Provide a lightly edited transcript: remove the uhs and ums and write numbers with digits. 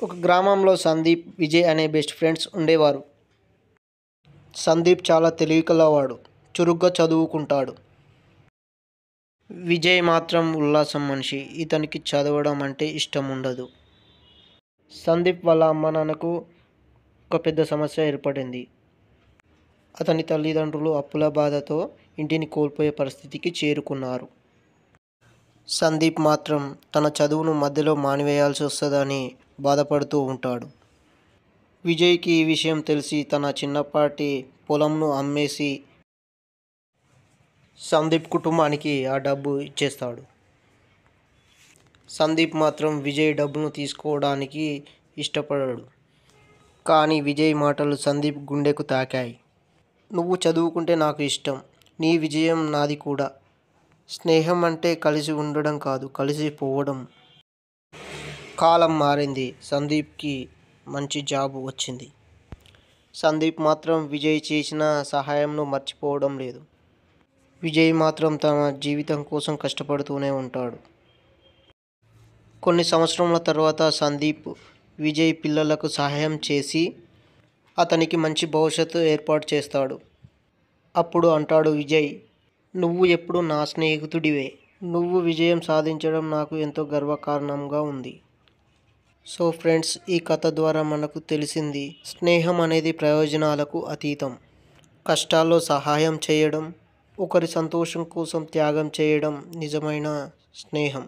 ఒక గ్రామంలో సందీప్, విజయ్ అనే బెస్ట్ ఫ్రెండ్స్ ఉండేవారు. సందీప్ చాలా తెలివికలవాడు, చురుగ్గా చదువుకుంటాడు. విజయ్ మాత్రం ఉల్లాసం మనిషి. ఇతనికి చదవడం అంటే ఇష్టం ఉండదు. సందీప్ వాళ్ళ అమ్మ నాన్నకు ఒక పెద్ద సమస్య ఏర్పడింది. అతని తల్లిదండ్రులు అప్పుల బాధతో ఇంటిని కోల్పోయే పరిస్థితికి చేరుకున్నారు. సందీప్ మాత్రం తన చదువును మధ్యలో మానివేయాల్సి వస్తుందని బాధపడుతూ ఉంటాడు. విజయ్కి ఈ విషయం తెలిసి తన చిన్నపాటి పొలంను అమ్మేసి సందీప్ కుటుంబానికి ఆ డబ్బు ఇచ్చేస్తాడు. సందీప్ మాత్రం విజయ్ డబ్బును తీసుకోవడానికి ఇష్టపడడు. కానీ విజయ్ మాటలు సందీప్ గుండెకు తాకాయి. నువ్వు చదువుకుంటే నాకు ఇష్టం, నీ విజయం నాది కూడా. స్నేహం అంటే కలిసి ఉండడం కాదు, కలిసి పోవడం. కాలం మారింది. సందీప్కి మంచి జాబ్ వచ్చింది. సందీప్ మాత్రం విజయ్ చేసిన సహాయంను మర్చిపోవడం లేదు. విజయ్ మాత్రం తన జీవితం కోసం కష్టపడుతూనే ఉంటాడు. కొన్ని సంవత్సరముల తర్వాత సందీప్ విజయ్ పిల్లలకు సహాయం చేసి అతనికి మంచి భవిష్యత్తు ఏర్పాటు చేస్తాడు. అప్పుడు అంటాడు విజయ్, నువ్వు ఎప్పుడు నా స్నేహితుడివే. నువ్వు విజయం సాధించడం నాకు ఎంతో గర్వకారణంగా ఉంది. సో ఫ్రెండ్స్, ఈ కథ ద్వారా మనకు తెలిసింది, స్నేహం అనేది ప్రయోజనాలకు అతీతం. కష్టాల్లో సహాయం చేయడం, ఒకరి సంతోషం కోసం త్యాగం చేయడం నిజమైన స్నేహం.